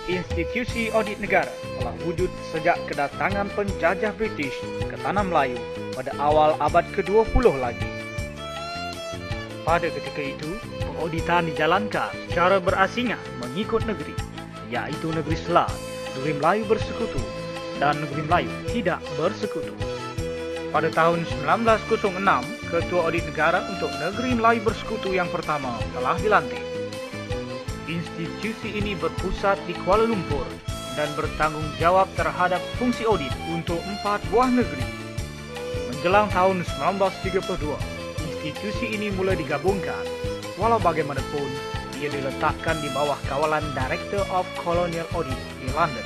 Institusi audit negara telah wujud sejak kedatangan penjajah British ke Tanah Melayu pada awal abad ke-20 lagi. Pada ketika itu, pengauditan dijalankan secara berasingan mengikut negeri, iaitu negeri Selat, negeri Melayu bersekutu dan negeri Melayu tidak bersekutu. Pada tahun 1906, Ketua Audit Negara untuk negeri Melayu bersekutu yang pertama telah dilantik. Institusi ini berpusat di Kuala Lumpur dan bertanggung jawab terhadap fungsi audit untuk 4 buah negeri. Menjelang tahun 1932, institusi ini mulai digabungkan, walau bagaimanapun ia diletakkan di bawah kawalan Director of Colonial Audit di London.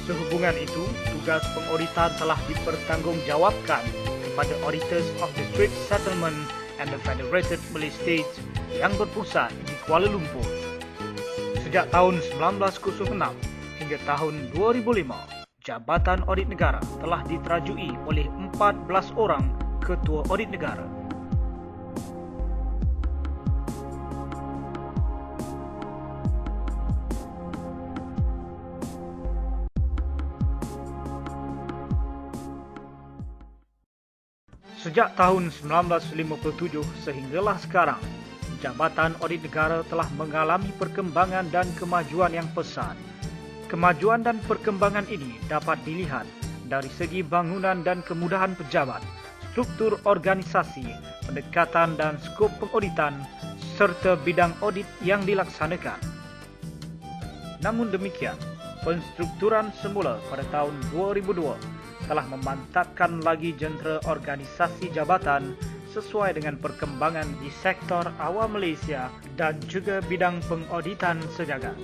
Sehubungan itu, tugas pengauditan telah dipertanggungjawabkan kepada Auditors of District Settlement and the Federated Malay States yang berpusat di Kuala Lumpur. Sejak tahun 1906 hingga tahun 2005, Jabatan Audit Negara telah diterajui oleh 14 orang Ketua Audit Negara. Sejak tahun 1957 sehinggalah sekarang, Jabatan Audit Negara telah mengalami perkembangan dan kemajuan yang pesat. Kemajuan dan perkembangan ini dapat dilihat dari segi bangunan dan kemudahan pejabat, struktur organisasi, pendekatan dan skop pengauditan, serta bidang audit yang dilaksanakan. Namun demikian, penstrukturan semula pada tahun 2002 telah memantapkan lagi jentera organisasi jabatan sesuai dengan perkembangan di sektor awam Malaysia dan juga bidang pengauditan sejagat.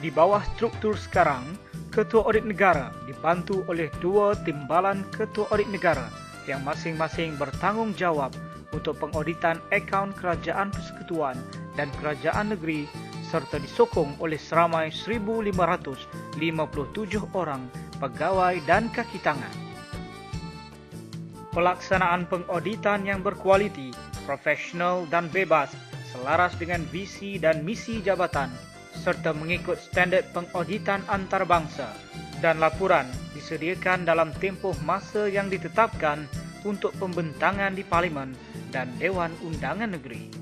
Di bawah struktur sekarang, Ketua Audit Negara dibantu oleh 2 timbalan Ketua Audit Negara yang masing-masing bertanggung jawab untuk pengauditan akaun kerajaan persekutuan dan kerajaan negeri serta disokong oleh seramai 1,557 orang pegawai dan kaki tangan. Pelaksanaan pengauditan yang berkualiti, profesional dan bebas selaras dengan visi dan misi jabatan serta mengikut standard pengauditan antarabangsa dan laporan disediakan dalam tempoh masa yang ditetapkan untuk pembentangan di Parlimen dan Dewan Undangan Negeri.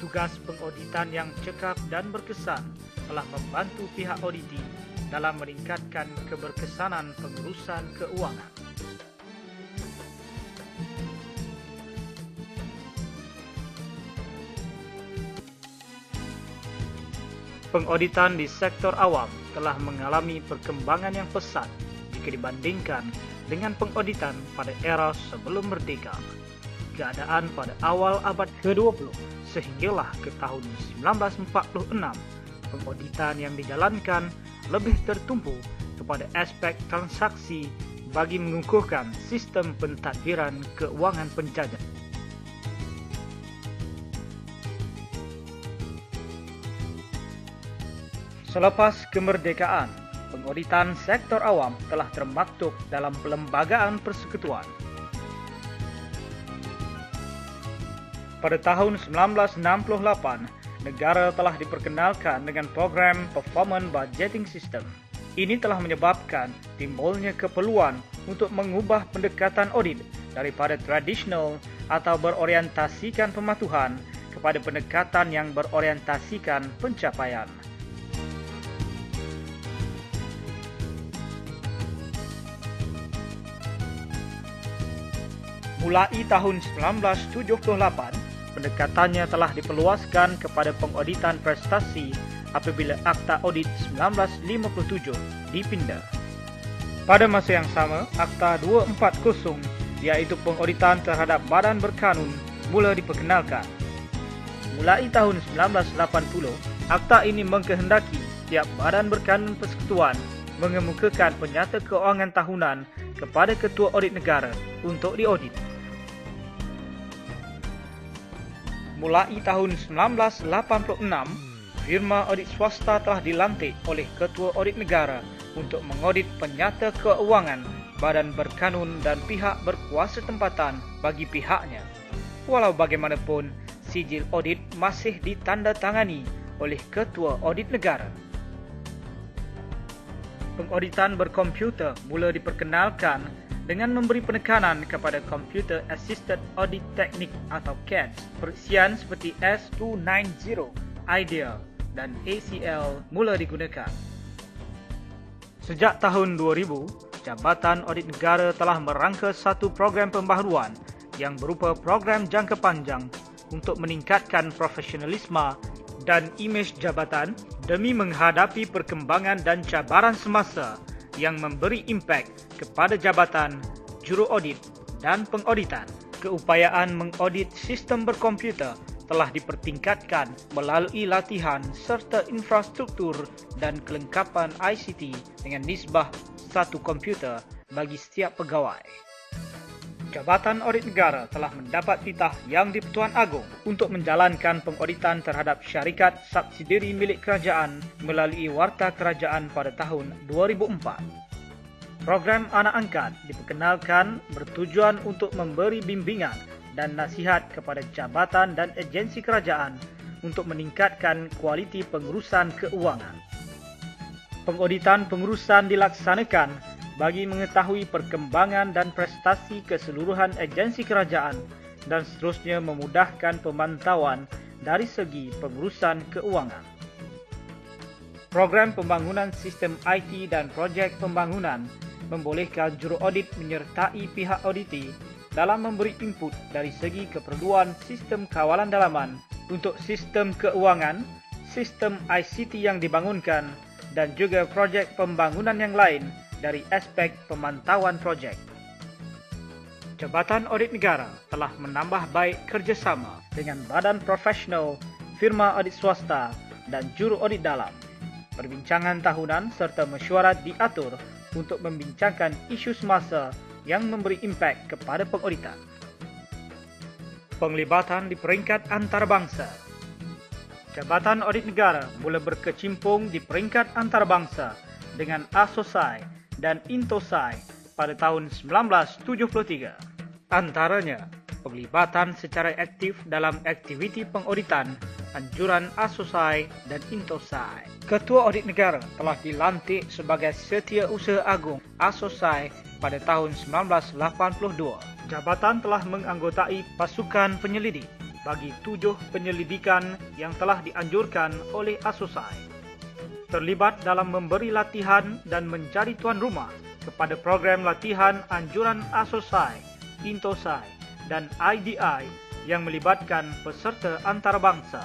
Tugas pengauditan yang cekap dan berkesan telah membantu pihak auditi dalam meningkatkan keberkesanan pengurusan keuangan. Pengauditan di sektor awam telah mengalami perkembangan yang pesat jika dibandingkan dengan pengauditan pada era sebelum merdeka. Keadaan pada awal abad ke-20 sehinggalah ke tahun 1946, pengauditan yang dijalankan lebih tertumpu kepada aspek transaksi bagi mengukuhkan sistem pentadbiran keuangan penjajah. Selepas kemerdekaan, pengauditan sektor awam telah termaktub dalam Perlembagaan Persekutuan. Pada tahun 1968, negara telah diperkenalkan dengan program Performance Budgeting System. Ini telah menyebabkan timbulnya keperluan untuk mengubah pendekatan audit daripada tradisional atau berorientasikan pematuhan kepada pendekatan yang berorientasikan pencapaian. Mulai tahun 1978, pendekatannya telah diperluaskan kepada pengauditan prestasi apabila Akta Audit 1957 dipinda. Pada masa yang sama, Akta 240 iaitu pengauditan terhadap badan berkanun mula diperkenalkan. Mulai tahun 1980, Akta ini mengkehendaki setiap badan berkanun persekutuan mengemukakan penyata keuangan tahunan kepada Ketua Audit Negara untuk diaudit. Mulai tahun 1986, firma audit swasta telah dilantik oleh Ketua Audit Negara untuk mengaudit penyata keuangan, badan berkanun dan pihak berkuasa tempatan bagi pihaknya. Walau bagaimanapun, sijil audit masih ditandatangani oleh Ketua Audit Negara. Pengauditan berkomputer mula diperkenalkan dengan memberi penekanan kepada Computer Assisted Audit Technique atau CATS. Periksian seperti S290, IDEA dan ACL mula digunakan. Sejak tahun 2000, Jabatan Audit Negara telah merangka satu program pembaharuan yang berupa program jangka panjang untuk meningkatkan profesionalisme dan imej jabatan demi menghadapi perkembangan dan cabaran semasa yang memberi impak kepada jabatan, juru audit dan pengauditan. Keupayaan mengaudit sistem berkomputer telah dipertingkatkan melalui latihan serta infrastruktur dan kelengkapan ICT dengan nisbah satu komputer bagi setiap pegawai. Jabatan Audit Negara telah mendapat titah Yang di-Pertuan Agong untuk menjalankan pengauditan terhadap syarikat subsidiari milik kerajaan melalui Warta Kerajaan pada tahun 2004. Program Anak Angkat diperkenalkan bertujuan untuk memberi bimbingan dan nasihat kepada jabatan dan agensi kerajaan untuk meningkatkan kualiti pengurusan keuangan. Pengauditan pengurusan dilaksanakan bagi mengetahui perkembangan dan prestasi keseluruhan agensi kerajaan dan seterusnya memudahkan pemantauan dari segi pengurusan keuangan. Program pembangunan sistem IT dan projek pembangunan membolehkan juru audit menyertai pihak auditi dalam memberi input dari segi keperluan sistem kawalan dalaman untuk sistem keuangan, sistem ICT yang dibangunkan dan juga projek pembangunan yang lain dari aspek pemantauan projek. Jabatan Audit Negara telah menambah baik kerjasama dengan badan profesional, firma audit swasta dan juru audit dalam. Perbincangan tahunan serta mesyuarat diatur untuk membincangkan isu semasa yang memberi impak kepada pengauditan. Penglibatan di peringkat antarabangsa. Jabatan Audit Negara mula berkecimpung di peringkat antarabangsa dengan ASOSAI dan INTOSAI pada tahun 1973. Antaranya, penglibatan secara aktif dalam aktiviti pengauditan anjuran ASOSAI dan INTOSAI. Ketua Audit Negara telah dilantik sebagai Setiausaha Agung ASOSAI pada tahun 1982. Jabatan telah menganggotai pasukan penyelidik bagi 7 penyelidikan yang telah dianjurkan oleh ASOSAI. Terlibat dalam memberi latihan dan menjadi tuan rumah kepada program latihan anjuran ASOSAI, INTOSAI dan IDI yang melibatkan peserta antarabangsa.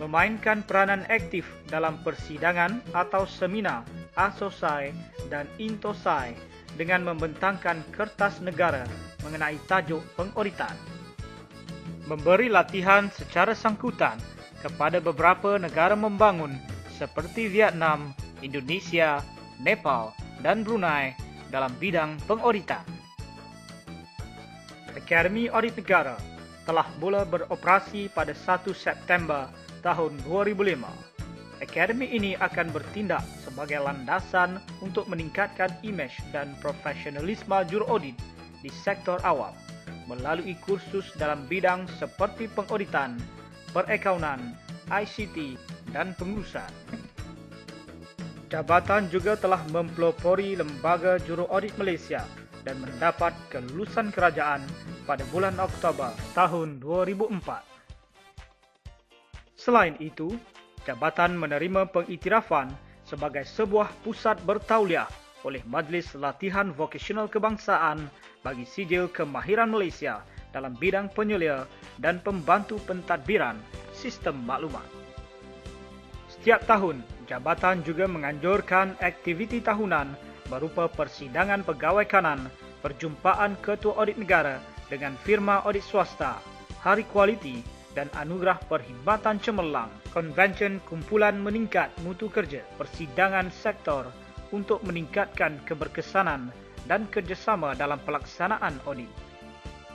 Memainkan peranan aktif dalam persidangan atau seminar ASOSAI dan INTOSAI dengan membentangkan kertas negara mengenai tajuk pengauditan. Memberi latihan secara sangkutan kepada beberapa negara membangun seperti Vietnam, Indonesia, Nepal dan Brunei dalam bidang pengauditan. Akademi Audit Negara telah mula beroperasi pada 1 September tahun 2005. Akademi ini akan bertindak sebagai landasan untuk meningkatkan imej dan profesionalisme juru audit di sektor awam melalui kursus dalam bidang seperti pengauditan, perakaunan, ICT dan pengurusan. Jabatan juga telah mempelopori Lembaga Juru Audit Malaysia dan mendapat kelulusan kerajaan pada bulan Oktober tahun 2004. Selain itu, jabatan menerima pengiktirafan sebagai sebuah pusat bertauliah oleh Majlis Latihan Vokasional Kebangsaan bagi sijil kemahiran Malaysia dalam bidang penyelia dan pembantu pentadbiran sistem maklumat. Setiap tahun, jabatan juga menganjurkan aktiviti tahunan berupa persidangan pegawai kanan, perjumpaan Ketua Audit Negara dengan firma audit swasta, hari kualiti dan anugerah perkhidmatan cemerlang, konvensyen kumpulan meningkat mutu kerja, persidangan sektor untuk meningkatkan keberkesanan dan kerjasama dalam pelaksanaan audit.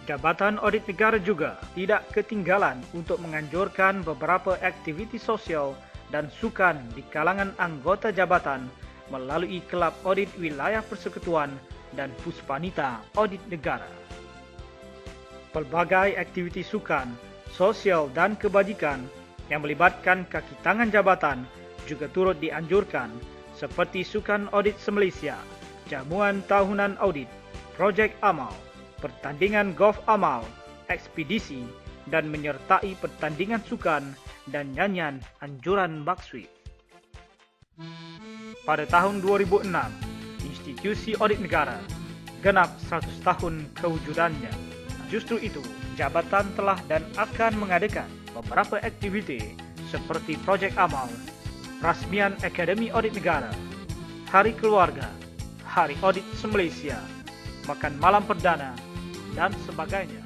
Jabatan Audit Negara juga tidak ketinggalan untuk menganjurkan beberapa aktiviti sosial dan sukan di kalangan anggota jabatan melalui Kelab Audit Wilayah Persekutuan dan Puspanita Audit Negara. Pelbagai aktiviti sukan, sosial dan kebajikan yang melibatkan kaki tangan jabatan juga turut dianjurkan seperti Sukan Audit se-Malaysia, Jamuan Tahunan Audit, Projek Amal, pertandingan golf amal, ekspedisi, dan menyertai pertandingan sukan dan nyanyian anjuran Bakswit. Pada tahun 2006, institusi audit negara genap 100 tahun kewujudannya. Justru itu, jabatan telah dan akan mengadakan beberapa aktiviti seperti Projek Amal, Rasmian Akademi Audit Negara, Hari Keluarga, Hari Audit se-Malaysia, Makan Malam Perdana, dan sebagainya.